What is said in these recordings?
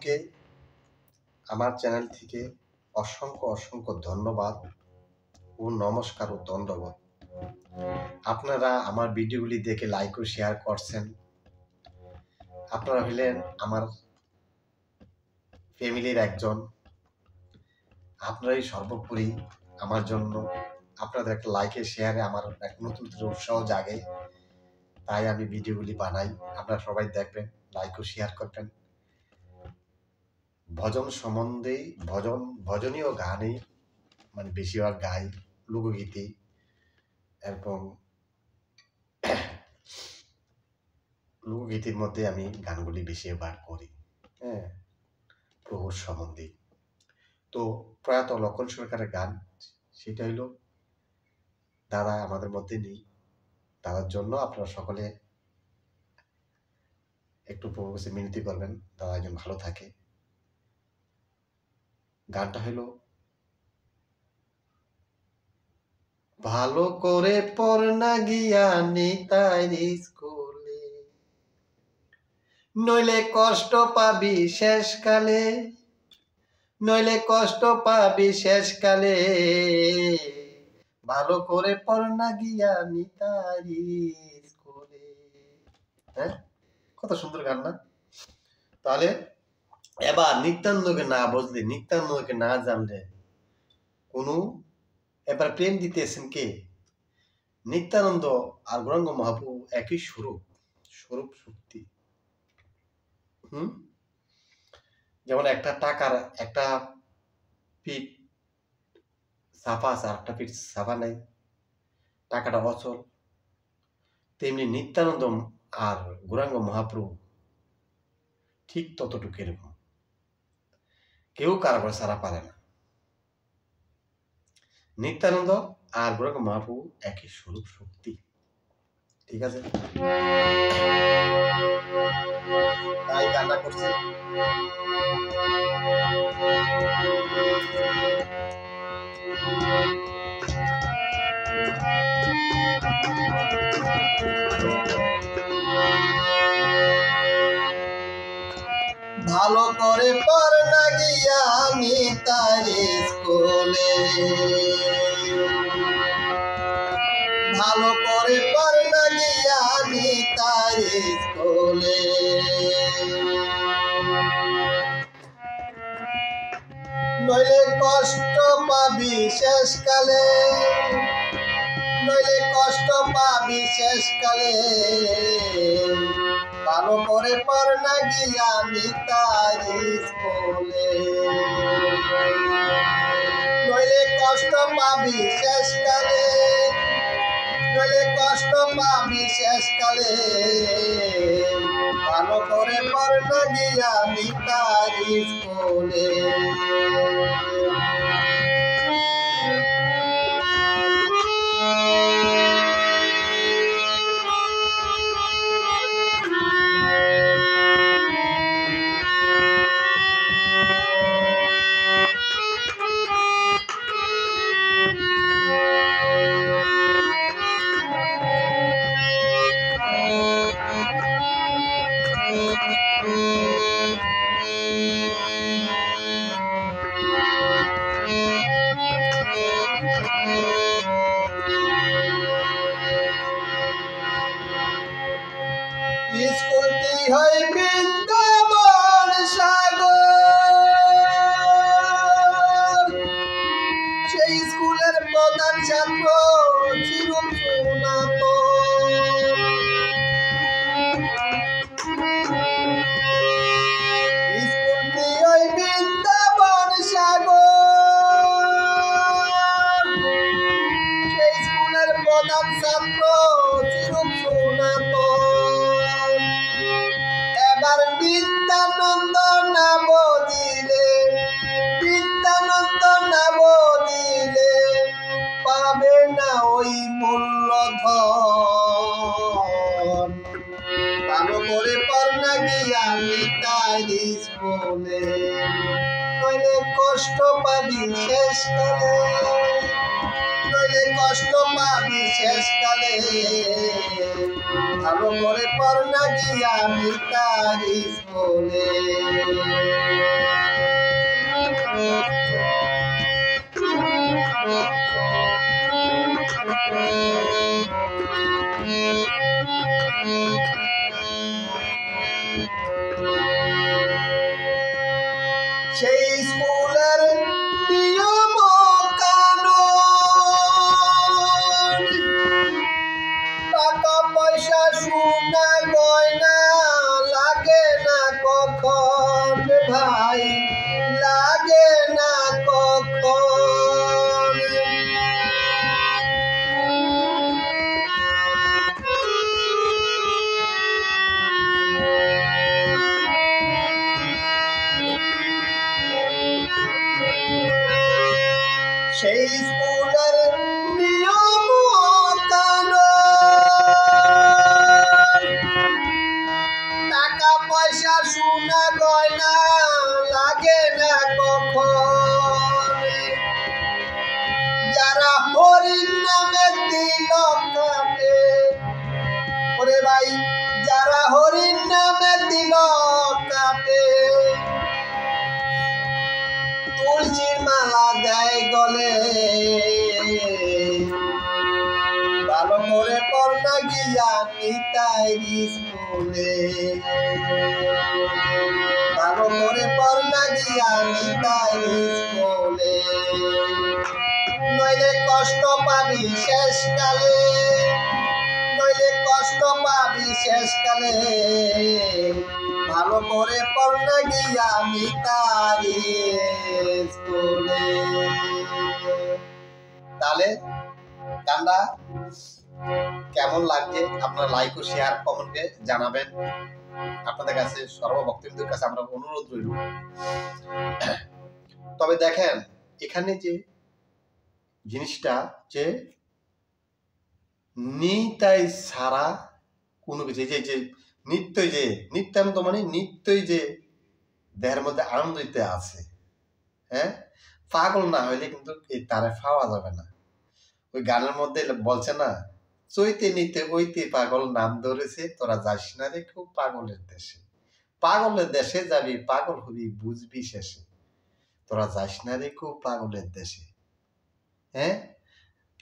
সকলকে আমার চ্যানেল থেকে অসংখ্য ধন্যবাদ ও নমস্কার ও দণ্ডবত। আপনারা আমার ভিডিওগুলি দেখে লাইক ও শেয়ার করছেন। আপনারা হলেন আমার ফ্যামিলির একজন। আপনারাই সর্বোপরি আমার জন্য। আপনাদের একটা লাইকে শেয়ারে আমার এক নতুন উৎসাহ জাগে, তাই আমি ভিডিওগুলি বানাই। আপনারা সবাই দেখবেন, লাইক ও শেয়ার করবেন। ভজন সম্বন্ধে ভজনীয় গানই মানে বেশিরভাগ গাই, লোকগীতি এবং লোকগীতির মধ্যে আমি গানগুলি বেশিরভাগ করি। প্রভুর সম্বন্ধে। তো প্রয়াত লক্ষণ সরকারের গান, সেটা হইল দাদা আমাদের মধ্যে নেই। দাদার জন্য আপনারা সকলে একটু প্রভুর কাছে মিনতি করবেন, দাদা যেন ভালো থাকে। গানটা হইল, ভালো করে পড় না গিয়া নিতাই স্কুলে, নইলে কষ্ট পাবি শেষকালে, নইলে কষ্ট পাবি শেষকালে, ভালো করে পড় না গিয়া নিতাই স্কুলে। হ্যাঁ, কত সুন্দর গান না? তাহলে এবার নিত্যানন্দকে না বুঝলে, নিত্যানন্দকে না জানলে কোনো, এবার প্রেম দিতেছেন কে? নিত্যানন্দ আর গৌরাঙ্গ মহাপ্রভু একই স্বরূপ শক্তি। যেমন একটা টাকার একটা পিঠ সাফা আছে, আর একটা পিঠ সাফা নাই, টাকাটা অচল। তেমনি নিত্যানন্দ আর গৌরাঙ্গ মহাপ্রভু ঠিক ততটুকু এরকম, কেউ কারো করে সারা পারে না। নিত্যানন্দ আর গৌরাঙ্গ মহাপ্রভু একই স্বরূপ শক্তি। ঠিক আছে, তাই গানটা করছি। ভালো করে পড় না গিয়া নিতাই স্কুলে, ভালো করে পড় না গিয়া নিতাই স্কুলে, নইলে কষ্ট পাবি শেষকালে, নইলে কষ্ট পাবি শেষকালে, ভালো করে পড় না গিয়া নিতাই স্কুলে, নইলে কষ্ট পাবি শেষকালে, নইলে কষ্ট পাবি শেষকালে, ভালো করে পড় না গিয়া নিতাই স্কুলে। স্কুলটি হয় বৃন্দাবন সাগর, সেই স্কুলের প্রধান ছাত্র চিরম সনাতন। স্কুলটি হয় বৃন্দাবন সাগর, সেই স্কুলের প্রধান ছাত্র চিরম সনাতন। এবার নিত্যানন্দ না বলিলে, নিত্যানন্দ না বলিলে পাবে না ওই মূল্যধন। ভালো করে পড় না গিয়া নিতাই স্কুলে, নইলে কষ্ট পাবি শেষকালে, নইলে কষ্ট পাবি শেষকালে, ভালো করে পড় না গিয়া নিতার স্কুলে। সেই স্কুলের নিয়ম কানুন, টাকা পয়সা সোনা গয়না লাগে না কখন ভাই, লাগে না কখন। সেই স্কুলের নিয়ম কানুন, টাকা পয়সা সোনা গয়না লাগে না কখন। যারা হরির নামে তিলক কাটে, ওরে ভাই যারা হরির নামে তিলক কাটে, তুলসীর মালা দেয় গলে, ভালো করে পড় না গিয়া নিতাই স্কুলে। ভালো করে পড় না গিয়া নিতাই স্কুলে, নইলে কষ্ট পাবি শেষকালে, নইলে কষ্ট পাবি শেষকালে। ভালো করে পড় না গিয়া নিতাই স্কুলে। তাহলে গানটা কেমন লাগছে আপনারা লাইক ও শেয়ার কমেন্টে জানাবেন। আপনাদের কাছে সর্বভক্তদের কাছে আমরা অনুরোধ রইল। তবে দেখেন এখানে যে জিনিসটা যে নিতাই ছাড়া কোনো কিছু, যে নিত্যই যে নিত্যানন্দ মানে নিত্যই যে দেহের মধ্যে আনন্দ দিতে আছে, হ্যাঁ, পাগল না হইলে কিন্তু এই তারে পাওয়া যাবে না। ওই গানের মধ্যে বলছে না, চৈতে নিতে ওইতে পাগল নাম ধরেছে, তোরা যাস না রে খুব পাগলের দেশে। পাগলের দেশে যাবি পাগল হবি বুঝবি শেষে, তোরা যাস না রে খুব পাগলের দেশে। হ্যাঁ,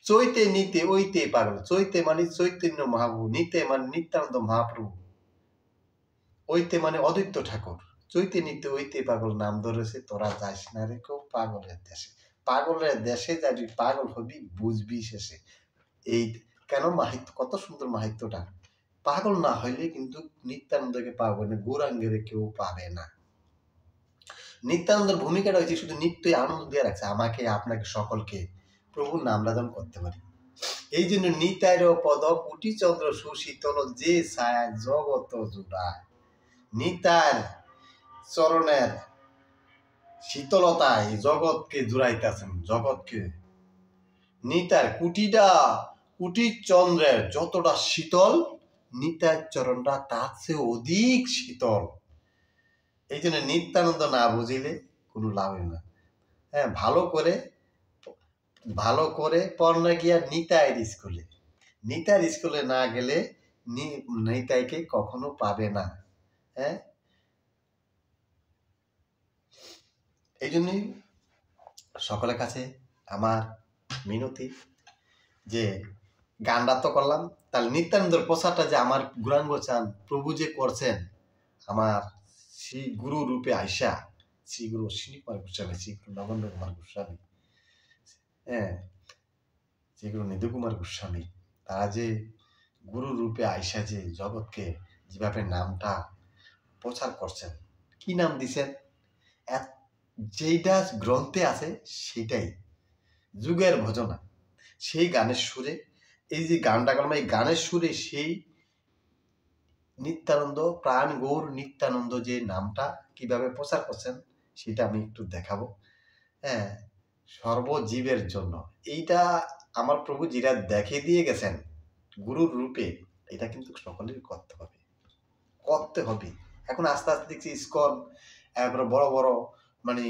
চৈতে নিতে ওইতে পাগল, চৈতে মানে চৈতন্য মহাপ্রভু, নিতে মানে নিত্যানন্দ মহাপ্রভু, ওইতে মানে অদ্বৈত ঠাকুর। চৈতে নিতে ওইতে পাগল নাম ধরেছে, তোরা যাস না রে খুব পাগলের দেশে। পাগলের দেশে যাবি পাগল হবি বুঝবি শেষে। এই কেন মাহিত্য, কত সুন্দর মাহিত্যটা। পাগল না হইলে কিন্তু নিত্যানন্দকে পাবে না, গৌরাঙ্গের কেউ পাবে না। নিত্যানন্দের ভূমিকাটা হয়েছে শুধু নিত্যই আনন্দ দিয়ে রাখছে আমাকে আপনাকে সকলকে, প্রভুর নাম রাজন করতে পারি। এই জন্য নিতাইর পদ কুটি চন্দ্র সুশীতল যে ছায়া জগত জুড়ায়। নিতার চরণের শীতলতায় জগৎকে জুড়াইতেছেন, জগৎকে। নিতার কুটি চন্দ্রের যতটা শীতল, নিতার চরণটা তার চেয়ে অধিক শীতল। এই জন্য নিত্যানন্দ না বুঝিলে কোনো লাভই না। হ্যাঁ, ভালো করে পড় না গিয়া নিতাইয়ের স্কুলে। নিতাইয়ের স্কুলে না গেলে নিতাইকে কখনো পাবে না। হ্যাঁ, এই জন্যই সকলের কাছে আমার মিনতি যে গানটা তো করলাম, তাহলে নিত্যানন্দের প্রচারটা যে আমার গৌরাঙ্গ চান প্রভু যে করছেন, আমার শ্রী গুরু রূপে আইসা, শ্রী গুরু অশ্বিনী কুমার গোস্বামী, শ্রী গুরু নগেন্দ্র কুমার গোস্বামী, হ্যাঁ, শ্রী গুরু নিধু কুমার গোস্বামী, তারা যে গুরু রূপে আইসা যে জগৎকে যেভাবে নামটা প্রচার করছেন, কি নাম দিছেন, যেটা গ্রন্থে আছে সেটাই যুগের ভজনা। সেই গানের সুরে এই যে গানটা করলাম, এই গানের সুরে সেই নিত্যানন্দ, প্রাণ গৌর নিত্যানন্দ যে নামটা কিভাবে প্রচার করছেন সেটা আমি একটু দেখাবো। হ্যাঁ, সর্বজীবের জন্য এইটা আমার প্রভু যেটা দেখে দিয়ে গেছেন গুরুর রূপে, এটা কিন্তু সকলের করতে হবে। এখন আস্তে আস্তে দেখছি ইসকন, এরপরে বড় বড় মানে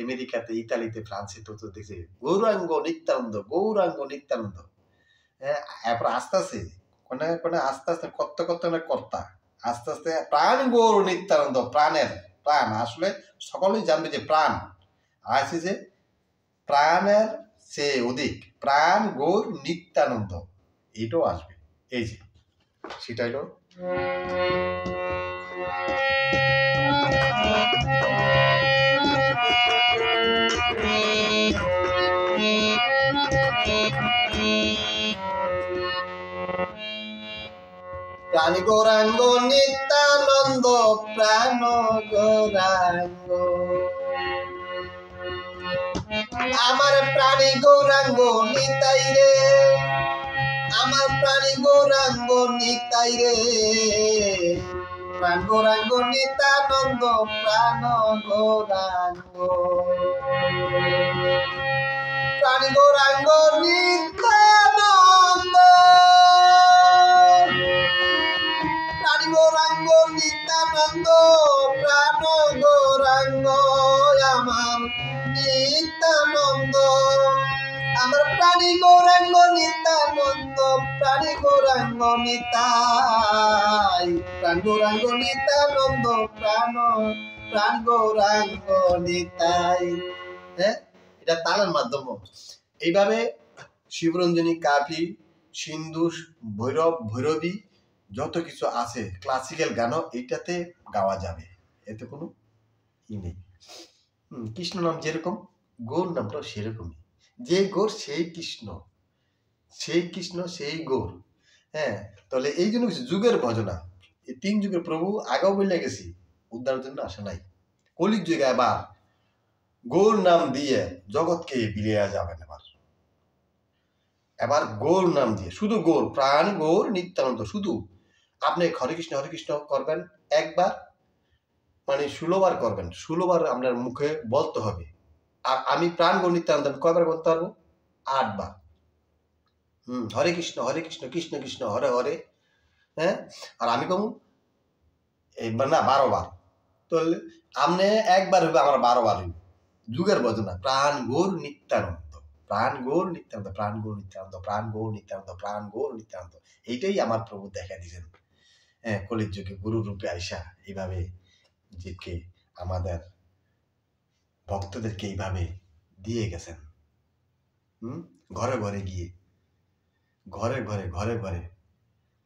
আমেরিকাতে, ইতালিতে, ফ্রান্সে তো দেখছি গৌরাঙ্গ নিত্যানন্দ, গৌরাঙ্গ নিত্যানন্দ। হ্যাঁ, এরপর আস্তে আস্তে কোনে কোনে আস্তে আস্তে করতে করতে না কর্তা আস্তে আস্তে প্রাণ গৌর নিত্যানন্দ প্রাণের প্রাণ আসলে সকলেই জানবে যে প্রাণ আছে যে প্রাণের সে অধিক প্রাণ গৌর নিত্যানন্দ এটাও আসবে এই যে সেটা হলো প্রাণ গৌরাঙ্গ নিত্যানন্দ প্রাণ গৌরাঙ্গ আমার প্রাণী গৌরাঙ্গ নিতাই রে আমার প্রাণী গৌরাঙ্গ নিতাই রে প্রাণ গৌরাঙ্গ নিত্যানন্দ প্রাণ গৌরাঙ্গ প্রাণী গৌরাঙ্গ নিত্যানন্দ প্রাণী গৌরাঙ্গ নিত্যানন্দ প্রাণ গৌরাঙ্গ আমার নিত্যানন্দ আমার প্রাণী গৌরাঙ্গ নিত্যানন্দ প্রাণী গৌরাঙ্গ নিতাই প্রাণ গৌরাঙ্গ নিত্যানন্দ প্রাণ প্রাণ গৌরাঙ্গ নিতাই হ্যাঁ এটা তালের মাধ্যমে এইভাবে শিবরঞ্জনী কাফি সিন্ধু ভৈরব ভৈরবী যত কিছু আছে ক্লাসিক্যাল গানও এইটাতে গাওয়া যাবে এতে কোনো ই নেই কৃষ্ণ নাম যেরকম গৌর নামটাও সেরকমই যে গৌর সেই কৃষ্ণ সেই গৌর হ্যাঁ তাহলে এই জন্য যুগের ভজনা এই 3 যুগের প্রভু আগেও বলে গেছি উদ্ধারের জন্য আসে নাই কলির যুগে আবার গৌর নাম দিয়ে জগৎকে বিলিয়ে যাবেন এবার গৌর নাম দিয়ে শুধু গৌর প্রাণ গৌর নিত্যানন্দ শুধু আপনি হরে কৃষ্ণ করবেন একবার মানে 16 বার করবেন 16 বার আপনার মুখে বলতে হবে আর আমি প্রাণ গৌর নিত্যানন্দ কয়বার বলতে পারবো 8 বার হরে কৃষ্ণ কৃষ্ণ কৃষ্ণ হরে হরে হ্যাঁ আর আমি কম না 12 বার তাহলে আপনি একবার হইবে আমার 12 বার হইবে যুগের বদনা প্রাণ গৌর নিত্যানন্দ প্রাণ গৌর নিত্যানন্দ প্রাণ গৌর নিত্যানন্দ প্রাণ গৌর নিত্যানন্দ প্রাণ গৌর নিত্যানন্দ এইটাই আমার প্রভু দেখা দিয়েছেন হ্যাঁ কলির যুগে গুরু রূপে আইসা এইভাবে জীবকে আমাদের ভক্তদেরকে এইভাবে দিয়ে গেছেন ঘরে ঘরে গিয়ে ঘরে ঘরে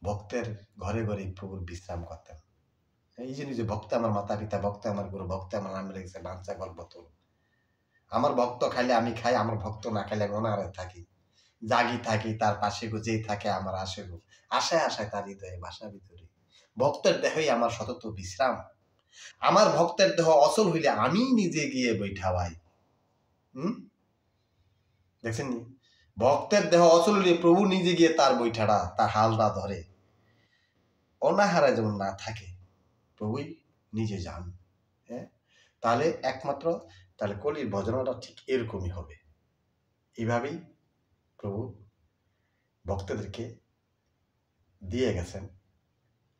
ভক্তের ঘরে ঘরে প্রভুর বিশ্রাম করতেন এই জন্য যে ভক্ত আমার মাতা পিতা ভক্ত আমার গুরু ভক্ত আমার নামে লেগেছে বাঞ্ছা গল্প তো আমার ভক্ত খাইলে আমি খাই আমার ভক্ত না খাইলে আমি অনাহারে থাকি জাগি থাকি তার পাশে গো যেই থাকে আমার আসে গো আশায় তার হৃদয়ে বাসা ভিতরে ভক্তের দেহই আমার সতত বিশ্রাম আমার ভক্তের দেহ অচল হইলে আমি নিজে গিয়ে বৈঠাবাই দেখছেন নি ভক্তের দেহ অচল হইলে প্রভু নিজে গিয়ে তার বৈঠাটা তার হালটা ধরে অনাহারে যেমন না থাকে প্রভুই নিজে যান হ্যাঁ তাহলে একমাত্র তাহলে কলির ভজনাটা ঠিক এরকমই হবে এইভাবেই প্রভু ভক্তদেরকে দিয়ে গেছেন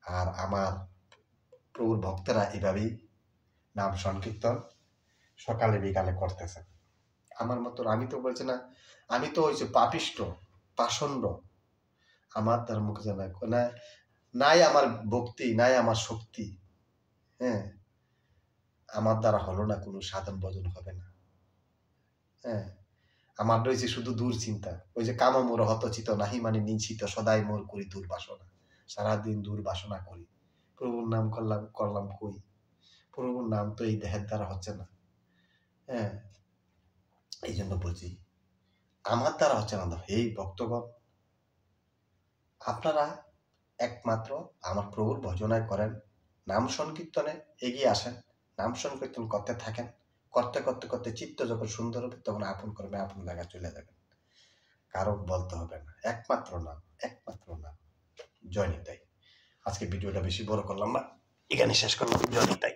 আর আমার প্রভুর ভক্তরা এইভাবেই নাম সংকীর্তন সকালে বিকালে করতেছেন আমার মতো আমি তো বলছি না আমি তো হয়েছে পাপিষ্ট পাষণ্ড আমার তার মুখে জানা নাই আমার ভক্তি নাই আমার শক্তি হ্যাঁ আমার দ্বারা হলো না কোনো সাধন ভজন হবে না হ্যাঁ আমার রয়েছে শুধু দূর চিন্তা ওই যে কাম মোর হতচিত নাহি মানে নিশ্চিত সদাই মোর করি দূর বাসনা সারাদিন দূর বাসনা করি প্রভুর নাম করলাম কই প্রভুর নাম তো এই দেহের দ্বারা হচ্ছে না হ্যাঁ এই জন্য বলছি আমার দ্বারা হচ্ছে না এই ভক্তগণ আপনারা একমাত্র আমার প্রভুর ভজনায় করেন নাম সংকীর্তনে এগিয়ে আসেন নাম সংকীর্তন করতে থাকেন করতে করতে করতে চিত্ত যখন সুন্দর হবে তখন আপন করবে আপন জায়গায় চলে যাবেন কারো বলতে হবে না একমাত্র নাম জয় নিতাই আজকে ভিডিওটা বেশি বড় করলাম না এখানে শেষ করলাম জয় নিতাই